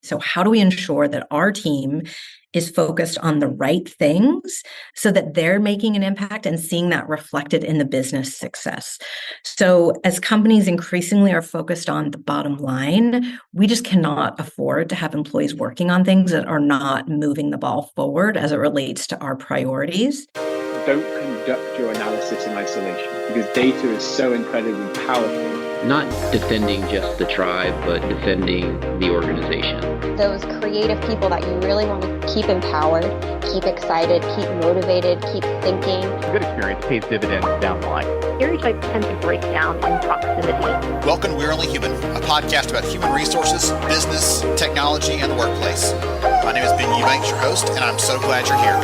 So how do we ensure that our team is focused on the right things so that they're making an impact and seeing that reflected in the business success? So as companies increasingly are focused on the bottom line, we just cannot afford to have employees working on things that are not moving the ball forward as it relates to our priorities. Don't conduct your analysis in isolation because data is so incredibly powerful. Not defending just the tribe, but defending the organization. Those creative people that you really want to keep empowered, keep excited, keep motivated, keep thinking. A good experience pays dividends down the line. Stereotypes tend to break down in proximity. Welcome to We're Only Human, a podcast about human resources, business, technology, and the workplace. My name is Ben Eubanks, your host, and I'm so glad you're here.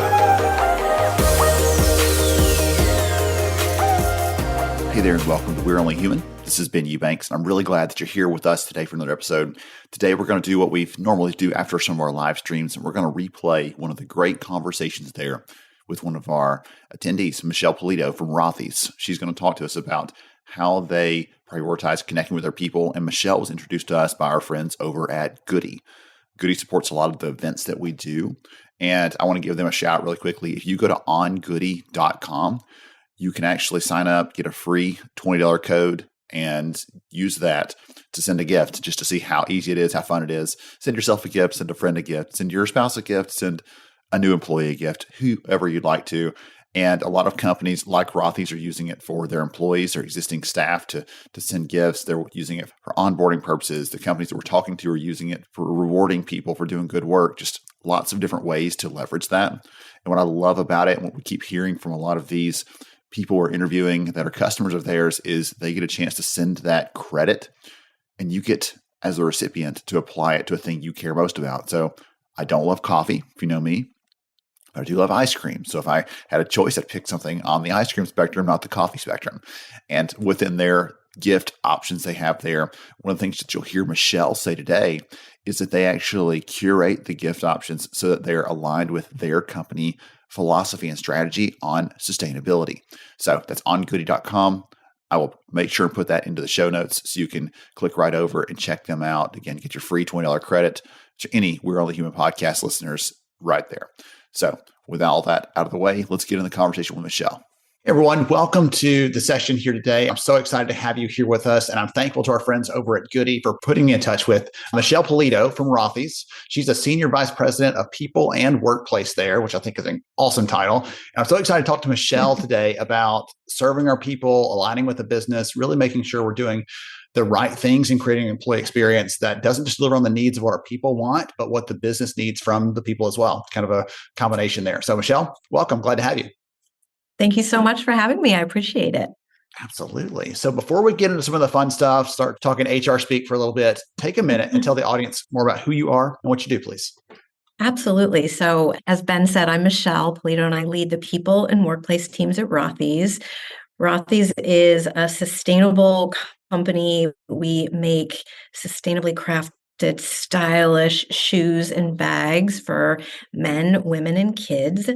Hey there, and welcome to We're Only Human. This is Ben Eubanks, and I'm really glad that you're here with us today for another episode. Today, we're going to do what we normally do after some of our live streams, and we're going to replay one of the great conversations there with one of our attendees, Michelle Pulido from Rothy's. She's going to talk to us about how they prioritize connecting with their people, and Michelle was introduced to us by our friends over at Goody. Goody supports a lot of the events that we do, and I want to give them a shout really quickly. If you go to ongoody.com, you can actually sign up, get a free $20 code, and use that to send a gift just to see how easy it is, how fun it is. Send yourself a gift, send a friend a gift, send your spouse a gift, send a new employee a gift, whoever you'd like to. And a lot of companies like Rothy's are using it for their employees or existing staff to send gifts. They're using it for onboarding purposes. The companies that we're talking to are using it for rewarding people for doing good work. Just lots of different ways to leverage that. And what I love about it, and what we keep hearing from a lot of these people we're interviewing that are customers of theirs, is they get a chance to send that credit, and you get, as a recipient, to apply it to a thing you care most about. So I don't love coffee, if you know me, but I do love ice cream. So if I had a choice, I'd pick something on the ice cream spectrum, not the coffee spectrum. And within their gift options they have there, one of the things that you'll hear Michelle say today is that they actually curate the gift options so that they're aligned with their company philosophy and strategy on sustainability. So that's ongoody.com. I will make sure and put that into the show notes so you can click right over and check them out. Again, get your free $20 credit to any We're Only Human podcast listeners right there. So with all that out of the way, let's get in the conversation with Michelle. Hey everyone, welcome to the session here today. I'm so excited to have you here with us, and I'm thankful to our friends over at Goody for putting me in touch with Michelle Pulido from Rothy's. She's a Senior Vice President of People and Workplace there, which I think is an awesome title. And I'm so excited to talk to Michelle today about serving our people, aligning with the business, really making sure we're doing the right things and creating an employee experience that doesn't just deliver on the needs of what our people want, but what the business needs from the people as well. Kind of a combination there. So Michelle, welcome. Glad to have you. Thank you so much for having me. I appreciate it. Absolutely. So before we get into some of the fun stuff, start talking HR speak for a little bit, take a minute and tell the audience more about who you are and what you do, please. Absolutely. So as Ben said, I'm Michelle Pulido, and I lead the people and workplace teams at Rothy's. Rothy's is a sustainable company. We make sustainably crafted, stylish shoes and bags for men, women, and kids.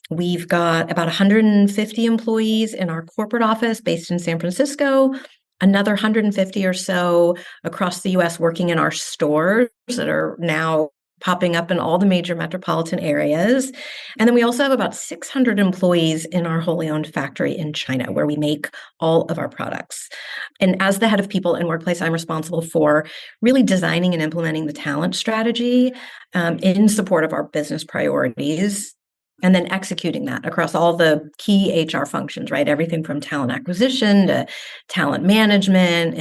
We've got about 150 employees in our corporate office based in San Francisco, another 150 or so across the US working in our stores that are now popping up in all the major metropolitan areas. And then we also have about 600 employees in our wholly owned factory in China, where we make all of our products. And as the head of people and workplace, I'm responsible for really designing and implementing the talent strategy in support of our business priorities, and then executing that across all the key HR functions, right? Everything from talent acquisition to talent management,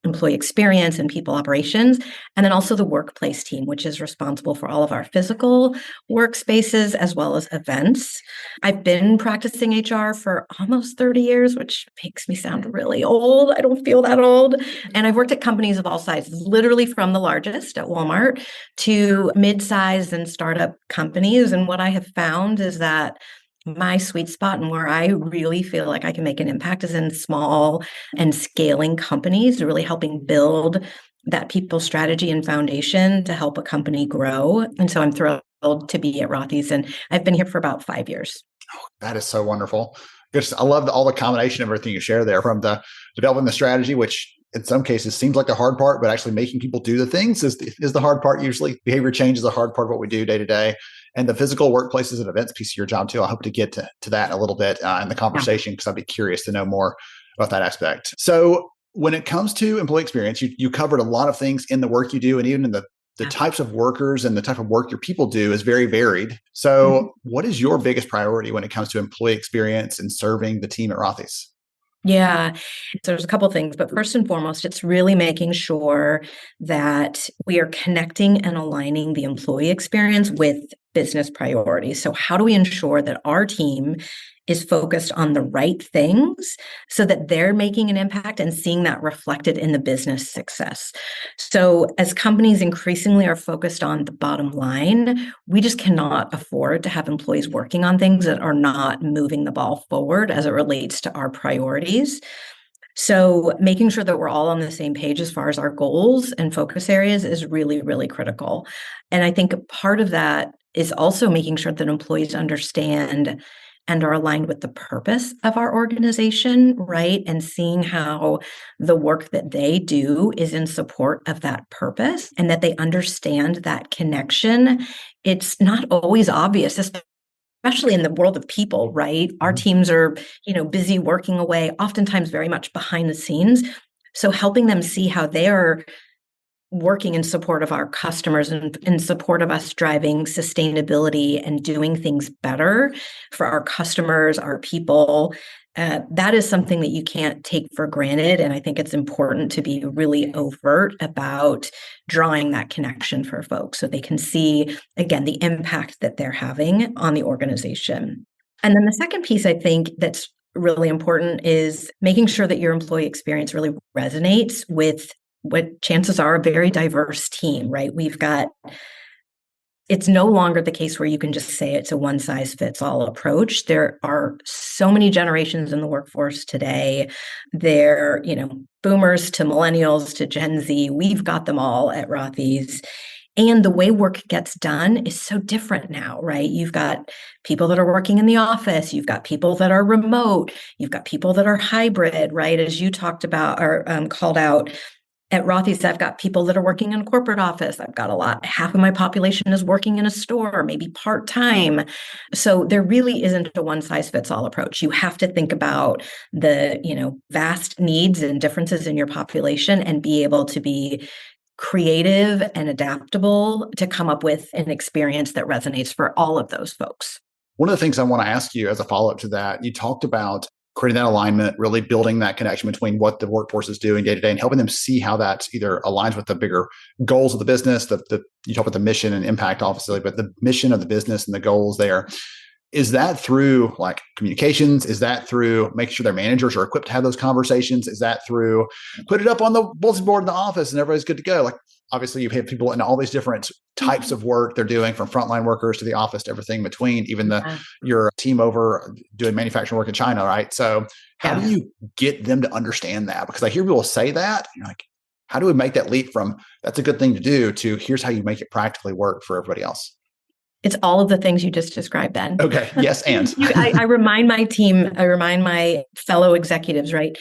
employee experience, and people operations. And then also the workplace team, which is responsible for all of our physical workspaces as well as events. I've been practicing HR for almost 30 years, which makes me sound really old. I don't feel that old. And I've worked at companies of all sizes, literally from the largest at Walmart to mid-sized and startup companies. And what I have found is that my sweet spot and where I really feel like I can make an impact is in small and scaling companies, really helping build that people strategy and foundation to help a company grow. And so I'm thrilled to be at Rothy's, and I've been here for about 5 years. Oh, that is so wonderful. I love all the combination of everything you share there, from the developing the strategy, which in some cases seems like the hard part, but actually making people do the things is the hard part. Usually behavior change is the hard part of what we do day to day. And the physical workplaces and events piece of your job too. I hope to get to that in a little bit in the conversation, because I'd be curious to know more about that aspect. So when it comes to employee experience, you covered a lot of things in the work you do, and even in the types of workers and the type of work your people do is very varied. So what is your biggest priority when it comes to employee experience and serving the team at Rothy's? Yeah, so there's a couple things, but first and foremost, it's really making sure that we are connecting and aligning the employee experience with business priorities. So how do we ensure that our team is focused on the right things so that they're making an impact and seeing that reflected in the business success? So as companies increasingly are focused on the bottom line, we just cannot afford to have employees working on things that are not moving the ball forward as it relates to our priorities. So making sure that we're all on the same page as far as our goals and focus areas is really, really critical. And I think part of that is also making sure that employees understand and are aligned with the purpose of our organization, right? And seeing how the work that they do is in support of that purpose and that they understand that connection. It's not always obvious, especially in the world of people, right? Our teams are, busy working away, oftentimes very much behind the scenes. So helping them see how they are working in support of our customers and in support of us driving sustainability and doing things better for our customers, our people. That is something that you can't take for granted. And I think it's important to be really overt about drawing that connection for folks so they can see, again, the impact that they're having on the organization. And then the second piece I think that's really important is making sure that your employee experience really resonates with what chances are a very diverse team, right? It's no longer the case where you can just say it's a one size fits all approach. There are so many generations in the workforce today. They're, boomers to millennials to Gen Z. We've got them all at Rothy's. And the way work gets done is so different now, right? You've got people that are working in the office. You've got people that are remote. You've got people that are hybrid, right? As you talked about or called out. At Rothy's, I've got people that are working in a corporate office. I've got half of my population is working in a store, maybe part-time. So there really isn't a one-size-fits-all approach. You have to think about the, vast needs and differences in your population and be able to be creative and adaptable to come up with an experience that resonates for all of those folks. One of the things I want to ask you as a follow-up to that, you talked about creating that alignment, really building that connection between what the workforce is doing day to day and helping them see how that either aligns with the bigger goals of the business. You talk about the mission and impact, obviously, but the mission of the business and the goals there. Is that through like communications? Is that through making sure their managers are equipped to have those conversations? Is that through put it up on the bulletin board in the office and everybody's good to go? Like obviously you have people in all these different types of work they're doing, from frontline workers to the office to everything in between, even your team over doing manufacturing work in China, right? So how do you get them to understand that? Because I hear people say that, and you're like, how do we make that leap from that's a good thing to do to here's how you make it practically work for everybody else? It's all of the things you just described, Ben. Okay. Yes. And I remind my team, I remind my fellow executives, right?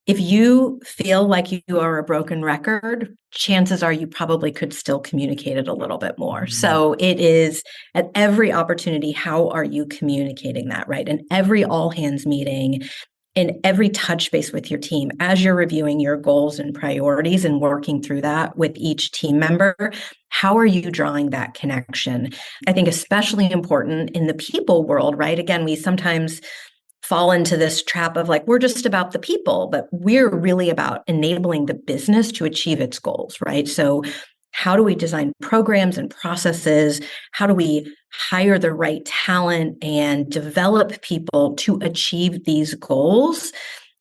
If you feel like you are a broken record, chances are you probably could still communicate it a little bit more. So it is at every opportunity, how are you communicating that, right? In every all hands meeting, in every touch base with your team, as you're reviewing your goals and priorities and working through that with each team member, how are you drawing that connection? I think especially important in the people world, right? Again, we sometimes fall into this trap of like, we're just about the people, but we're really about enabling the business to achieve its goals, right? So how do we design programs and processes? How do we hire the right talent and develop people to achieve these goals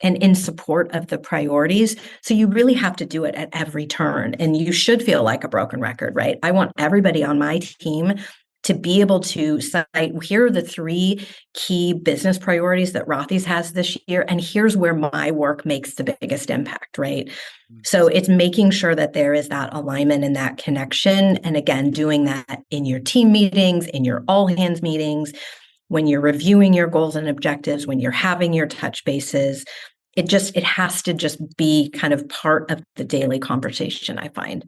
and in support of the priorities? So you really have to do it at every turn, and you should feel like a broken record, right? I want everybody on my team to be able to cite, here are the 3 key business priorities that Rothy's has this year, and here's where my work makes the biggest impact, right? So it's making sure that there is that alignment and that connection. And again, doing that in your team meetings, in your all hands meetings, when you're reviewing your goals and objectives, when you're having your touch bases. it has to just be kind of part of the daily conversation, I find.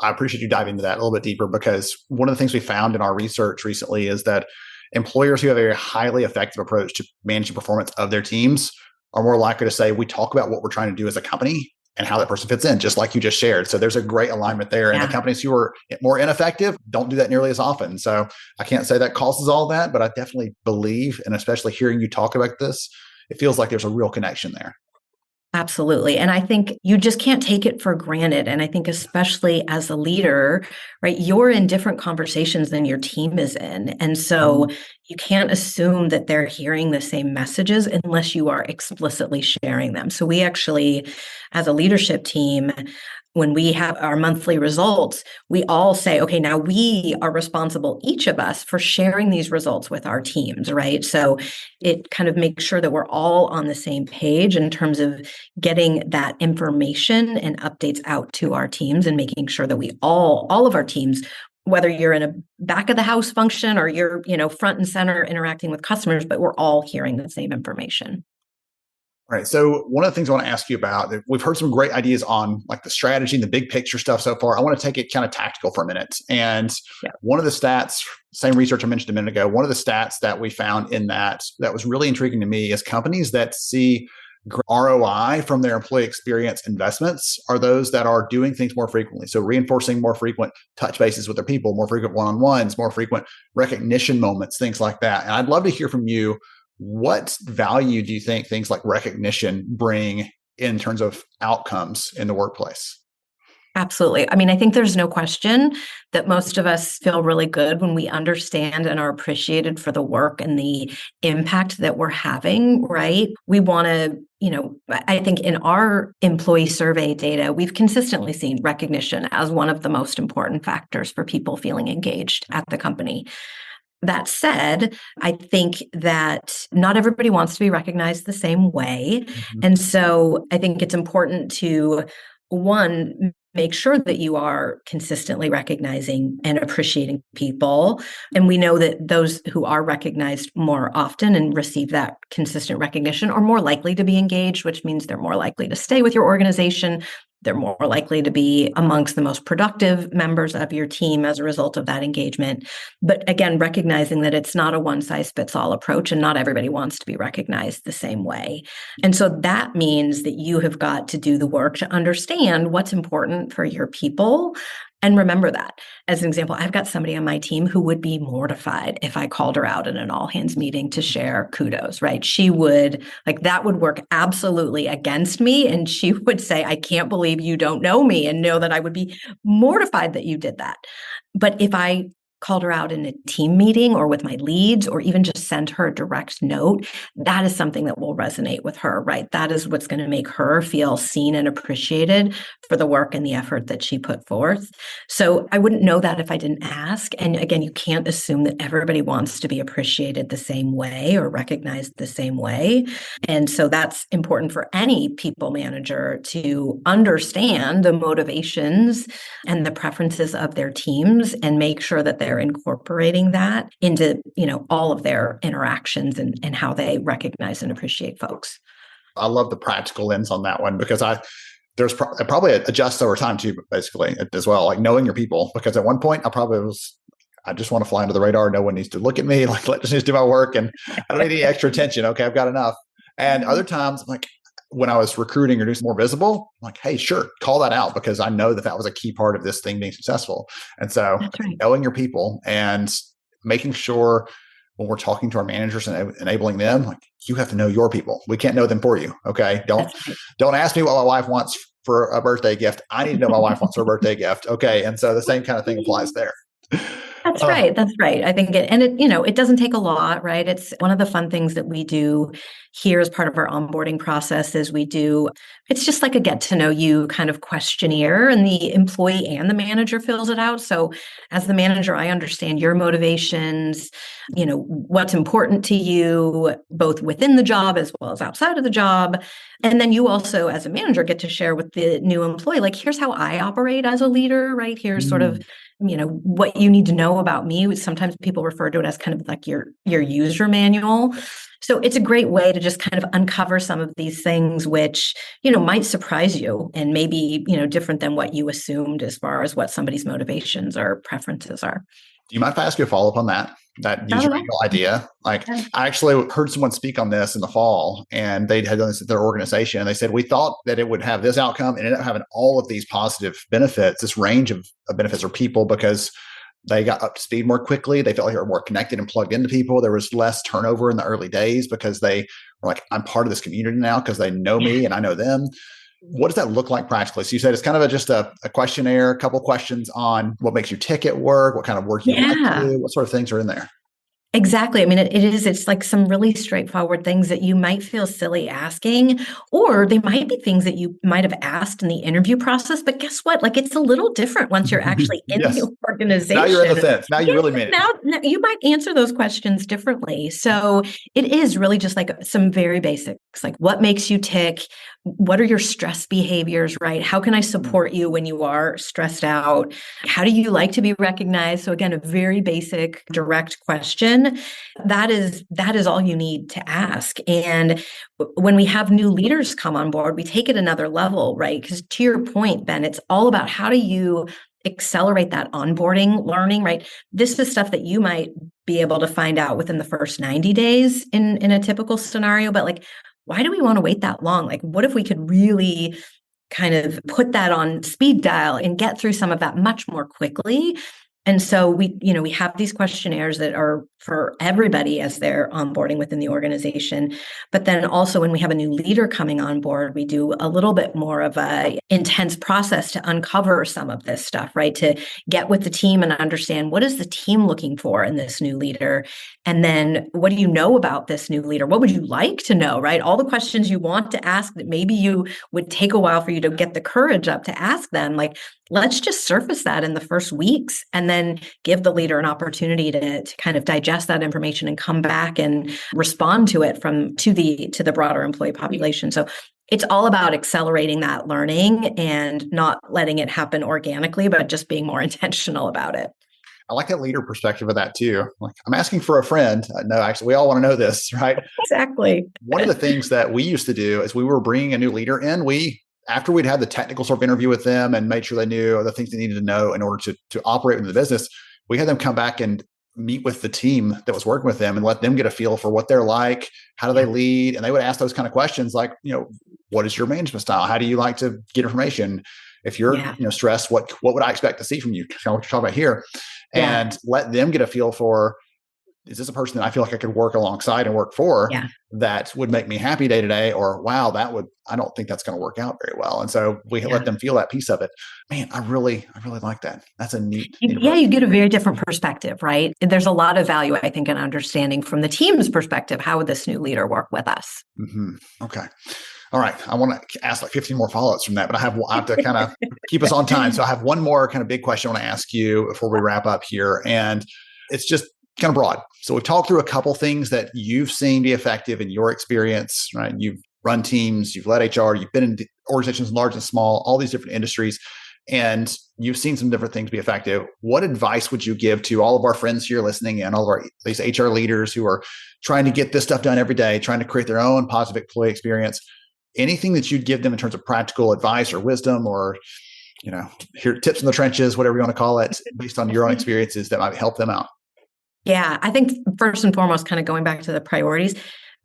I appreciate you diving into that a little bit deeper, because one of the things we found in our research recently is that employers who have a very highly effective approach to managing performance of their teams are more likely to say, we talk about what we're trying to do as a company and how that person fits in, just like you just shared. So there's a great alignment there. And the companies who are more ineffective don't do that nearly as often. So I can't say that causes all that, but I definitely believe, and especially hearing you talk about this, it feels like there's a real connection there. Absolutely. And I think you just can't take it for granted. And I think especially as a leader, right, you're in different conversations than your team is in. And so you can't assume that they're hearing the same messages unless you are explicitly sharing them. So we actually, as a leadership team, when we have our monthly results, we all say, okay, now we are responsible, each of us, for sharing these results with our teams, right? So it kind of makes sure that we're all on the same page in terms of getting that information and updates out to our teams, and making sure that we all of our teams, whether you're in a back of the house function or you're, front and center interacting with customers, but we're all hearing the same information. All right. So one of the things I want to ask you about, we've heard some great ideas on like the strategy and the big picture stuff so far. I want to take it kind of tactical for a minute. And one of the stats, same research I mentioned a minute ago, one of the stats that we found in that was really intriguing to me is companies that see ROI from their employee experience investments are those that are doing things more frequently. So reinforcing more frequent touch bases with their people, more frequent one-on-ones, more frequent recognition moments, things like that. And I'd love to hear from you. What value do you think things like recognition bring in terms of outcomes in the workplace? Absolutely. I mean, I think there's no question that most of us feel really good when we understand and are appreciated for the work and the impact that we're having, right? We want to, I think in our employee survey data, we've consistently seen recognition as one of the most important factors for people feeling engaged at the company. That said, I think that not everybody wants to be recognized the same way. And so I think it's important to, one, make sure that you are consistently recognizing and appreciating people. And we know that those who are recognized more often and receive that consistent recognition are more likely to be engaged, which means they're more likely to stay with your organization. They're more likely to be amongst the most productive members of your team as a result of that engagement. But again, recognizing that it's not a one-size-fits-all approach and not everybody wants to be recognized the same way. And so that means that you have got to do the work to understand what's important for your people. And remember that. As an example, I've got somebody on my team who would be mortified if I called her out in an all hands meeting to share kudos, right? She would, that would work absolutely against me. And she would say, I can't believe you don't know me, and know that I would be mortified that you did that. But if I called her out in a team meeting or with my leads, or even just send her a direct note, that is something that will resonate with her, right? That is what's going to make her feel seen and appreciated for the work and the effort that she put forth. So I wouldn't know that if I didn't ask. And again, you can't assume that everybody wants to be appreciated the same way or recognized the same way. And so that's important for any people manager to understand the motivations and the preferences of their teams, and make sure that they're incorporating that into, all of their interactions and how they recognize and appreciate folks. I love the practical lens on that one, because there's probably adjusts over time too, basically, as well, like knowing your people. Because at one point I just want to fly under the radar. No one needs to look at me. Let just need to do my work, and I don't need any extra attention. Okay, I've got enough. And other times, when I was recruiting or doing more visible, I'm like, hey, sure, call that out, because I know that was a key part of this thing being successful. And so knowing your people and making sure when we're talking to our managers and enabling them, you have to know your people. We can't know them for you. Okay. Don't ask me what my wife wants for a birthday gift. I need to know my wife wants her birthday gift. Okay. And so the same kind of thing applies there. That's right. That's right. I think it doesn't take a lot, right? It's one of the fun things that we do here as part of our onboarding process is it's just like a get to know you kind of questionnaire, and the employee and the manager fills it out. So as the manager, I understand your motivations, what's important to you, both within the job as well as outside of the job. And then you also, as a manager, get to share with the new employee, here's how I operate as a leader, right? Here's sort of what you need to know about me. Sometimes people refer to it as kind of like your user manual. So it's a great way to just kind of uncover some of these things, which, might surprise you and maybe, different than what you assumed as far as what somebody's motivations or preferences are. Do you mind if I ask you a follow-up on that user manual idea? Like, Yeah. I actually heard someone speak on this in the fall, and they had done this at their organization. And they said, we thought that it would have this outcome, and it ended up having all of these positive benefits, this range of benefits for people, because they got up to speed more quickly. They felt like they were more connected and plugged into people. There was less turnover in the early days because they were like, I'm part of this community now because they know me and I know them. What does that look like practically? So you said it's kind of just a questionnaire, a couple questions on what makes you tick at work, what kind of work you like to do, what sort of things are in there? Exactly. I mean, it's like some really straightforward things that you might feel silly asking, or they might be things that you might have asked in the interview process. But guess what? Like, it's a little different once you're actually in Yes. the organization. Now you're in the fence. Now you really mean it. Now you might answer those questions differently. So it is really just like some very basics, like what makes you tick? What are your stress behaviors, right? How can I support you when you are stressed out? How do you like to be recognized? So again, a very basic, direct question. That is all you need to ask. And when we have new leaders come on board, we take it another level, right? Because to your point, Ben, it's all about how do you accelerate that onboarding learning, right? This is stuff that you might be able to find out within the first 90 days in a typical scenario, but like, why do we want to wait that long? Like, what if we could really kind of put that on speed dial and get through some of that much more quickly? And so we have these questionnaires that are for everybody as they're onboarding within the organization. But then also when we have a new leader coming on board, we do a little bit more of a intense process to uncover some of this stuff, right? To get with the team and understand what is the team looking for in this new leader? And then what do you know about this new leader? What would you like to know, right? All the questions you want to ask that maybe you would take a while for you to get the courage up to ask them, like, let's just surface that in the first weeks and then give the leader an opportunity to kind of digest that information and come back and respond to it to the broader employee population. So it's all about accelerating that learning and not letting it happen organically, but just being more intentional about it. I like that leader perspective of that too. Like, I'm asking for a friend. No, actually, we all want to know this, right? Exactly. One of the things that we used to do is we were bringing a new leader in. After we'd had the technical sort of interview with them and made sure they knew the things they needed to know in order to operate in the business, we had them come back and meet with the team that was working with them and let them get a feel for what they're like, how do they lead? And they would ask those kind of questions like, what is your management style? How do you like to get information? If you're stressed, what would I expect to see from you? Kind of what you're talking about here. And let them get a feel for, is this a person that I feel like I could work alongside and work for that would make me happy day to day? Or, wow, I don't think that's going to work out very well. And so we let them feel that piece of it. Man, I really like that. That's a neat. You get a very different perspective, right? There's a lot of value, I think, in understanding from the team's perspective, how would this new leader work with us? Mm-hmm. Okay. All right. I want to ask like 15 more follow-ups from that, but I have to kind of keep us on time. So I have one more kind of big question I want to ask you before we wrap up here. And it's just kind of broad. So we've talked through a couple things that you've seen be effective in your experience, right? You've run teams, you've led HR, you've been in organizations large and small, all these different industries, and you've seen some different things be effective. What advice would you give to all of our friends here listening and all of these HR leaders who are trying to get this stuff done every day, trying to create their own positive employee experience? Anything that you'd give them in terms of practical advice or wisdom or, here tips in the trenches, whatever you want to call it, based on your own experiences that might help them out? Yeah, I think first and foremost, kind of going back to the priorities,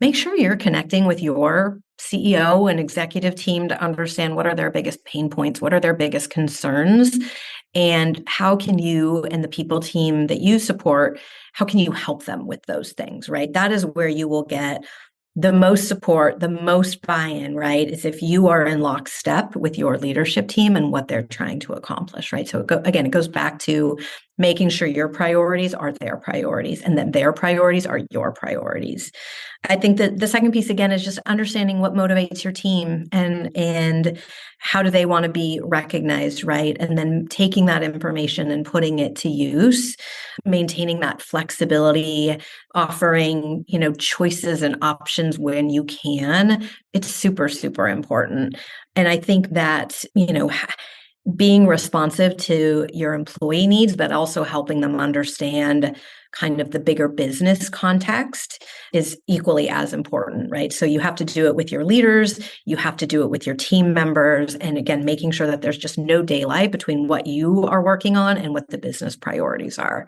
make sure you're connecting with your CEO and executive team to understand what are their biggest pain points, what are their biggest concerns, and how can you and the people team that you support, how can you help them with those things, right? That is where you will get the most support, the most buy-in, right? Is if you are in lockstep with your leadership team and what they're trying to accomplish, right? So it goes back to making sure your priorities are their priorities and that their priorities are your priorities. I think that the second piece, again, is just understanding what motivates your team and how do they want to be recognized, right? And then taking that information and putting it to use, maintaining that flexibility, offering, choices and options when you can. It's super, super important. And I think that, being responsive to your employee needs, but also helping them understand kind of the bigger business context is equally as important, right? So you have to do it with your leaders, you have to do it with your team members, and again, making sure that there's just no daylight between what you are working on and what the business priorities are.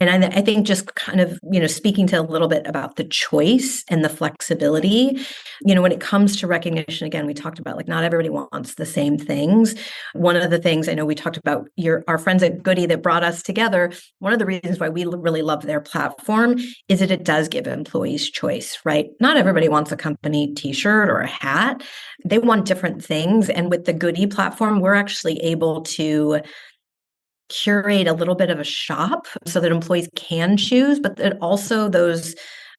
And I think just kind of, speaking to a little bit about the choice and the flexibility, when it comes to recognition, again, we talked about like not everybody wants the same things. One of the things I know we talked about our friends at Goody that brought us together. One of the reasons why we really love their platform is that it does give employees choice, right? Not everybody wants a company t-shirt or a hat. They want different things. And with the Goody platform, we're actually able to curate a little bit of a shop so that employees can choose, but that also those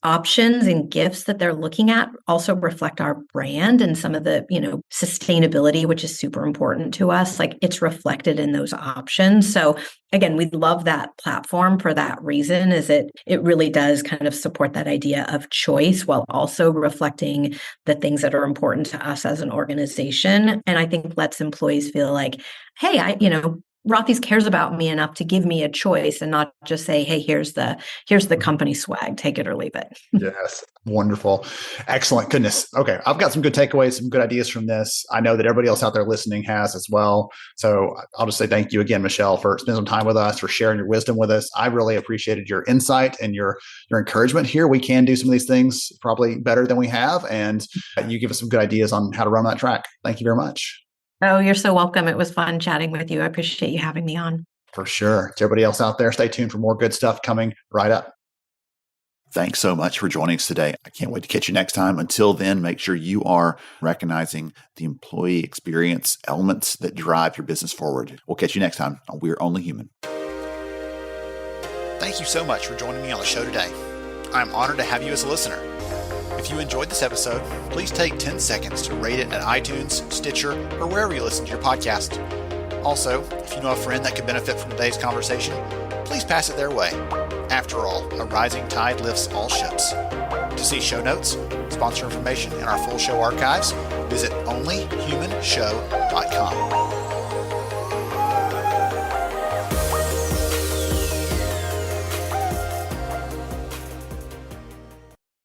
options and gifts that they're looking at also reflect our brand and some of the, sustainability, which is super important to us. Like it's reflected in those options. So again, we love that platform for that reason, is it really does kind of support that idea of choice while also reflecting the things that are important to us as an organization. And I think lets employees feel like, hey, Rothy's cares about me enough to give me a choice and not just say, hey, here's the company swag, take it or leave it. Yes. Wonderful. Excellent. Goodness. Okay. I've got some good takeaways, some good ideas from this. I know that everybody else out there listening has as well. So I'll just say thank you again, Michelle, for spending some time with us, for sharing your wisdom with us. I really appreciated your insight and your encouragement here. We can do some of these things probably better than we have. And you give us some good ideas on how to run that track. Thank you very much. Oh, you're so welcome. It was fun chatting with you. I appreciate you having me on. For sure. To everybody else out there, stay tuned for more good stuff coming right up. Thanks so much for joining us today. I can't wait to catch you next time. Until then, make sure you are recognizing the employee experience elements that drive your business forward. We'll catch you next time on We're Only Human. Thank you so much for joining me on the show today. I'm honored to have you as a listener. If you enjoyed this episode, please take 10 seconds to rate it at iTunes, Stitcher, or wherever you listen to your podcast. Also, if you know a friend that could benefit from today's conversation, please pass it their way. After all, a rising tide lifts all ships. To see show notes, sponsor information, and our full show archives, visit onlyhumanshow.com.